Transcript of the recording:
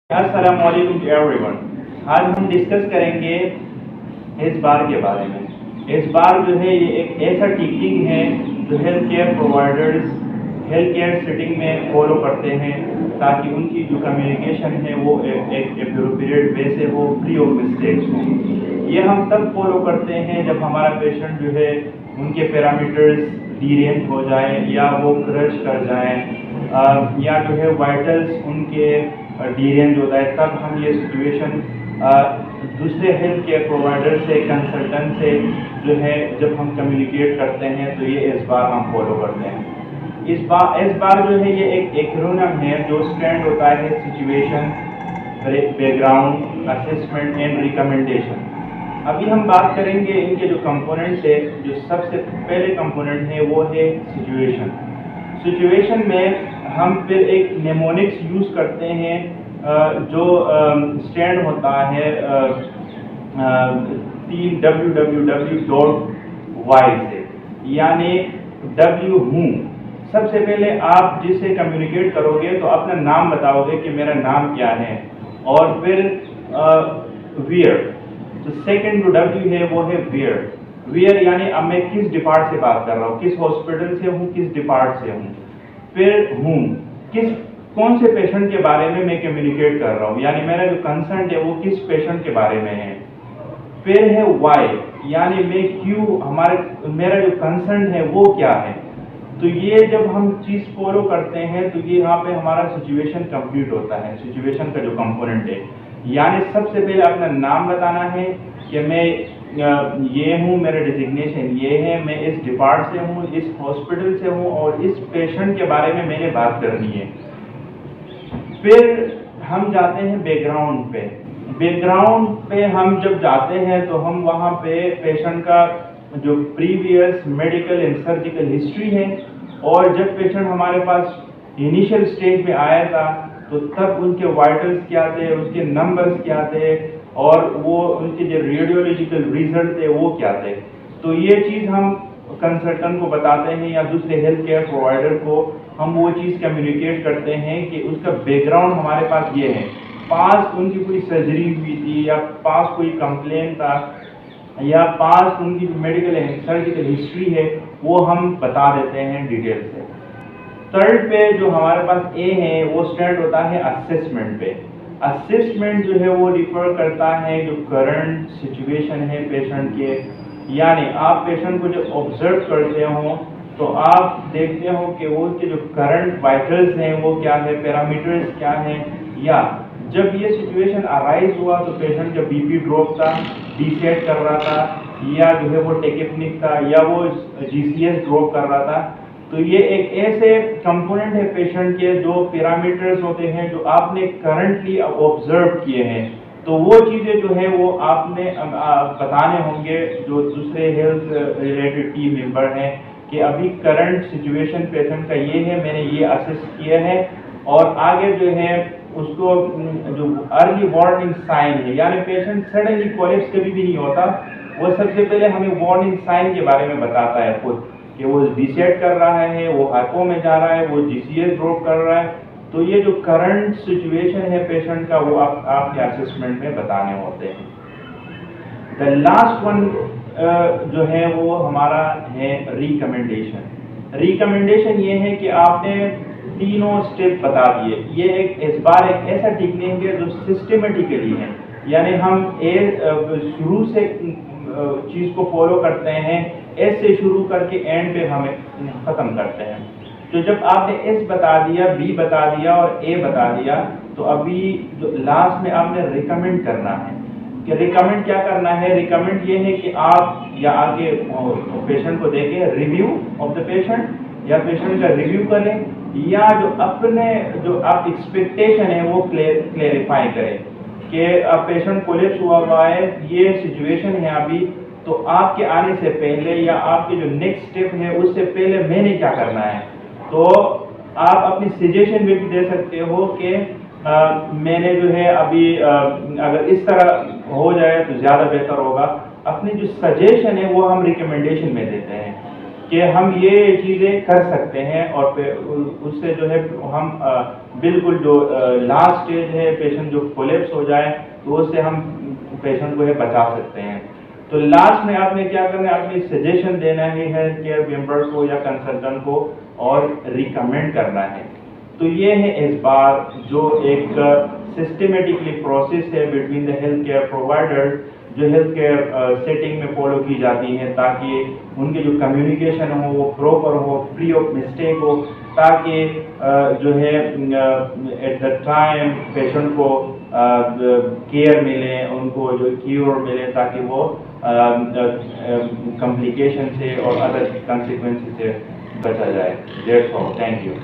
अस्सलाम वालेकुम एवरीवन। आज हम डिस्कस करेंगे इस बार के बारे में। इस बार जो है ये एक ऐसा टीचिंग है जो health care providers health care setting में फॉलो करते हैं ताकि उनकी जो कम्युनिकेशन है वो एक एप्रोप्रिएट वे से हो, फ्री ऑफ मिस्टेक्स हो। ये हम तब फॉलो करते हैं जब हमारा पेशेंट जो है उनके पैरामीटर्स डीरेंज हो जाए या वो क्रश कर जाए या जो है वाइटल्स उनके डीरेंज होता है, तब हम ये सिचुएशन दूसरे हेल्थ केयर प्रोवाइडर से, कंसल्टेंट से जो है जब हम कम्युनिकेट करते हैं तो ये इस बार हम फॉलो करते हैं। इस बार जो है ये एक एक्रोनिम है जो स्टैंड होता है situation, background, assessment and recommendation. अभी हम बात करेंगे इनके जो कंपोनेंट्स है। जो सबसे पहले कंपोनेंट है वो है सिचुएशन। सिचुएशन में हम फिर एक नेमोनिक्स यूज़ करते हैं जो स्टैंड होता है 3 www.y से, यानी W हूँ। सबसे पहले आप जिससे कम्युनिकेट करोगे तो अपना नाम बताओगे कि मेरा नाम क्या है, और फिर वेयर। तो सेकंड जो W है वो है वेयर। वेयर यानी अब मैं किस डिपार्ट से बात कर रहा हूँ, किस हॉस्पिटल से हूँ, किस डिपार्ट से हूँ। फिर हूँ, कौन से पेशेंट के बारे में मैं कम्युनिकेट कर रहा हूँ, यानी मेरा जो कंसर्न है वो किस पेशेंट के बारे में है। फिर है वाई, यानी मैं क्यों, मेरा जो कंसर्न है वो क्या है। तो ये जब हम चीज़ फॉलो करते हैं तो ये यहाँ पे हमारा सिचुएशन कंप्लीट होता है। सिचुएशन का जो कंपोनेंट है, यानी सबसे पहले अपना नाम बताना है कि मैं ये हूँ, मेरा डिजिग्नेशन ये है, मैं इस डिपार्ट से हूँ, इस हॉस्पिटल से हूँ और इस पेशेंट के बारे में मैंने बात करनी है। फिर हम जाते हैं बैकग्राउंड पे। बैकग्राउंड पे हम जब जाते हैं तो हम वहाँ पे पेशेंट का जो previous medical and surgical history है, और जब पेशेंट हमारे पास इनिशियल स्टेज में आया था तो तब उनके वाइटल्स क्या थे, उसके नंबर्स क्या थे, और वो उनके जो रेडियोलॉजिकल रिजल्ट थे वो क्या थे। तो ये चीज़ हम कंसल्टेंट को बताते हैं या दूसरे हेल्थ केयर प्रोवाइडर को हम वो चीज़ कम्युनिकेट करते हैं कि उसका बैकग्राउंड हमारे पास ये है, पास उनकी कोई सर्जरी हुई थी या पास कोई कंप्लेन था या पास उनकी मेडिकल एंड सर्जिकल हिस्ट्री है, वो हम बता देते हैं डिटेल से। थर्ड पे जो हमारे पास ए है वो स्टैंड होता है असेसमेंट पे। असेसमेंट जो है वो रिफर करता है जो करंट सिचुएशन है पेशेंट के, यानी आप पेशेंट को जब ऑब्जर्व करते हो तो आप देखते हो कि वो के जो करंट वाइटल्स हैं वो क्या है, पैरामीटर्स क्या हैं, या जब ये सिचुएशन अराइज हुआ तो पेशेंट का बीपी ड्रॉप था, डीसेट कर रहा था, या जो है वो टेकिपनिक था, या वो जीसीएस ड्रॉप कर रहा था। तो ये एक ऐसे कंपोनेंट है पेशेंट के जो पैरामीटर्स होते हैं जो आपने करंटली ऑब्जर्व किए हैं। तो वो चीज़ें जो है वो आपने बताने होंगे जो दूसरे हेल्थ रिलेटेड टीम मेंबर हैं कि अभी करंट सिचुएशन पेशेंट का ये है, मैंने ये असेस किया है, और आगे जो है उसको जो अर्ली वार्निंग साइन है, यानी पेशेंट सडनली कोलैप्स कभी भी नहीं होता, वो सबसे पहले हमें वार्निंग साइन के बारे में बताता है खुद कि वो डिसेट कर रहा है, वो हाइपो में जा रहा है, वो जीसीएस ड्रॉप कर रहा है। तो ये जो करंट सिचुएशन है पेशेंट का वो आपके असेसमेंट में बताने होते हैं। द लास्ट वन जो है वो हमारा है रिकमेंडेशन। रिकमेंडेशन ये है कि आपने तीनों स्टेप बता दिए। ये इस बार एक ऐसा टेक्निक है जो सिस्टमेटिकली है, यानी हम शुरू से चीज़ को फॉलो करते हैं, एस से शुरू करके एंड पे हमें ख़त्म करते हैं। तो जब आपने एस बता दिया, बी बता दिया और ए बता दिया, तो अभी जो लास्ट में आपने रिकमेंड करना है कि रिकमेंड क्या करना है। रिकमेंड ये है कि आप या आगे पेशेंट को देखें, रिव्यू ऑफ द पेशेंट, या पेशेंट का रिव्यू करें, या जो आप एक्सपेक्टेशन है वो क्लेरिफाई करें कि अब पेशेंट कोलैप्स हुआ है, ये सिचुएशन है अभी, तो आपके आने से पहले या आपके जो नेक्स्ट स्टेप है उससे पहले मैंने क्या करना है। तो आप अपनी सजेशन भी दे सकते हो कि मैंने जो है अभी अगर इस तरह हो जाए तो ज़्यादा बेहतर होगा। अपनी जो सजेशन है वो हम रिकमेंडेशन में देते हैं। कि हम ये चीज़ें कर सकते हैं और फिर उससे जो है हम बिल्कुल जो लास्ट स्टेज है पेशेंट जो कोलेप्स हो जाए तो उससे हम पेशेंट को है बचा सकते हैं। तो लास्ट में आपने क्या करना है, अपनी सजेशन देना ही है केयर मेंबर को या कंसल्टेंट को और रिकमेंड करना है। तो ये है इस बार जो एक सिस्टमेटिकली प्रोसेस है between the health care providers जो हेल्थ केयर सेटिंग में फॉलो की जाती है, ताकि उनके जो कम्युनिकेशन हो वो प्रॉपर हो, फ्री ऑफ मिस्टेक हो, ताकि जो है एट द टाइम पेशेंट को केयर मिले, उनको जो क्योर मिले, ताकि वो कॉम्प्लिकेशन से और अदर कंसिक्वेंसेस से बचा जाए। That's all, thank you.